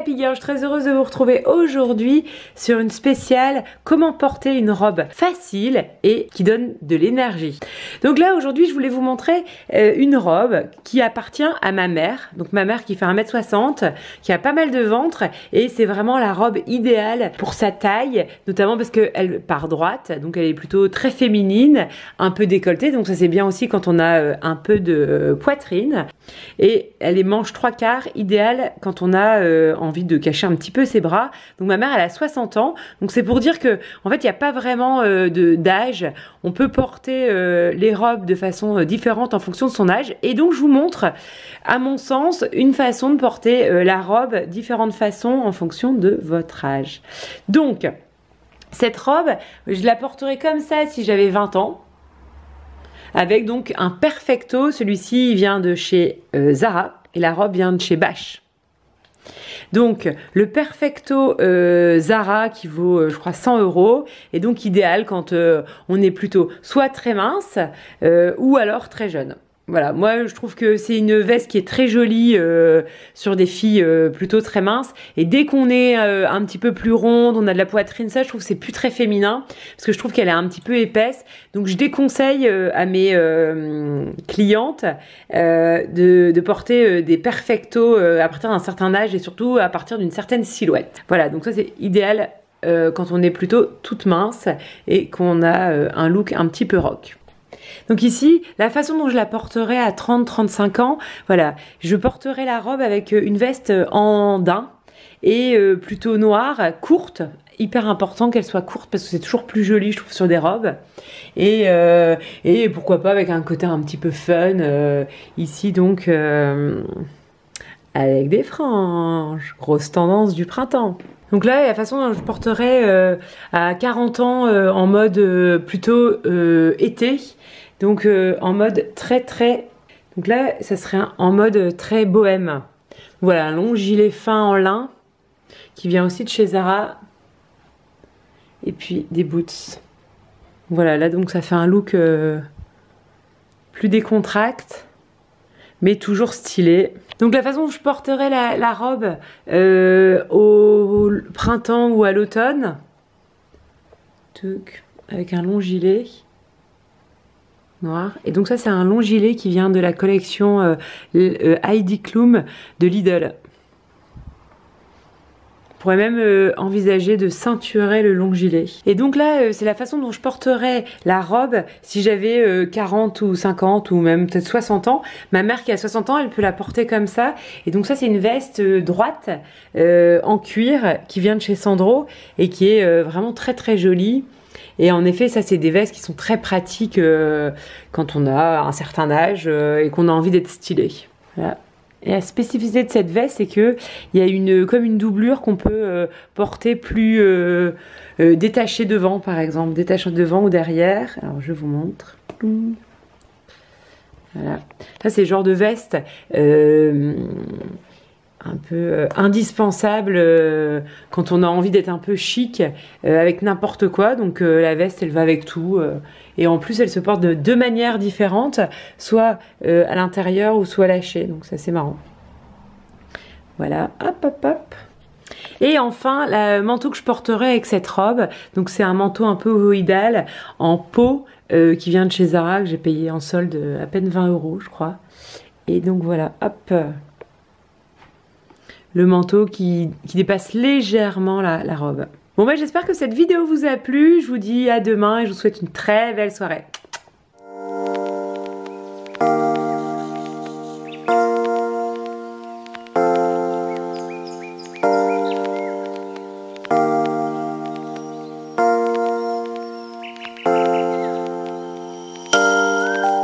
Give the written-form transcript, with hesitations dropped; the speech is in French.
Happy Girl, je suis très heureuse de vous retrouver aujourd'hui sur une spéciale comment porter une robe facile et qui donne de l'énergie. Donc là aujourd'hui je voulais vous montrer une robe qui appartient à ma mère, donc ma mère qui fait 1m60, qui a pas mal de ventre et c'est vraiment la robe idéale pour sa taille, notamment parce qu'elle part droite, donc elle est plutôt très féminine, un peu décolletée, donc ça c'est bien aussi quand on a un peu de poitrine, et elle est manche 3/4, idéale quand on a envie de cacher un petit peu ses bras. Donc ma mère elle a 60 ans, donc c'est pour dire que en fait il n'y a pas vraiment d'âge, on peut porter les robes de façon différente en fonction de son âge, et donc je vous montre à mon sens une façon de porter la robe, différentes façons en fonction de votre âge. Donc cette robe je la porterai comme ça si j'avais 20 ans, avec donc un perfecto. Celui-ci il vient de chez Zara et la robe vient de chez Bache. Donc le perfecto Zara qui vaut je crois 100 € est donc idéal quand on est plutôt soit très mince ou alors très jeune. Voilà, moi je trouve que c'est une veste qui est très jolie sur des filles plutôt très minces, et dès qu'on est un petit peu plus ronde, on a de la poitrine, ça je trouve que c'est plus très féminin, parce que je trouve qu'elle est un petit peu épaisse, donc je déconseille à mes clientes de porter des perfectos à partir d'un certain âge et surtout à partir d'une certaine silhouette. Voilà, donc ça c'est idéal quand on est plutôt toute mince et qu'on a un look un petit peu rock. Donc ici, la façon dont je la porterai à 30-35 ans, voilà, je porterai la robe avec une veste en daim et plutôt noire, courte, hyper important qu'elle soit courte parce que c'est toujours plus joli je trouve sur des robes, et pourquoi pas avec un côté un petit peu fun, ici donc avec des franges, grosse tendance du printemps. Donc là, la façon dont je porterai à 40 ans en mode plutôt été, donc en mode très... Donc là, ça serait en mode très bohème. Voilà, un long gilet fin en lin, qui vient aussi de chez Zara. Et puis des boots. Voilà, là donc ça fait un look plus décontracté, mais toujours stylé. Donc la façon dont je porterai la robe au printemps ou à l'automne, avec un long gilet noir. Et donc ça c'est un long gilet qui vient de la collection Heidi Klum de Lidl. On pourrait même envisager de ceinturer le long gilet. Et donc là, c'est la façon dont je porterais la robe si j'avais 40 ou 50 ou même peut-être 60 ans. Ma mère qui a 60 ans, elle peut la porter comme ça. Et donc ça, c'est une veste droite en cuir qui vient de chez Sandro et qui est vraiment très jolie. Et en effet, ça, c'est des vestes qui sont très pratiques quand on a un certain âge et qu'on a envie d'être stylé. Voilà. Et la spécificité de cette veste, c'est qu'il y a comme une doublure qu'on peut porter plus détachée devant, par exemple. Détachée devant ou derrière. Alors, je vous montre. Voilà. Ça, c'est le genre de veste un peu indispensable quand on a envie d'être un peu chic avec n'importe quoi. Donc la veste elle va avec tout et en plus elle se porte de deux manières différentes, soit à l'intérieur ou soit lâchée, donc ça c'est marrant. Voilà, hop. Et enfin le manteau que je porterai avec cette robe, donc c'est un manteau un peu ovoïdal en peau qui vient de chez Zara, que j'ai payé en solde à peine 20 € je crois. Et donc voilà, hop, le manteau qui dépasse légèrement la robe. Bon, j'espère que cette vidéo vous a plu. Je vous dis à demain et je vous souhaite une très belle soirée.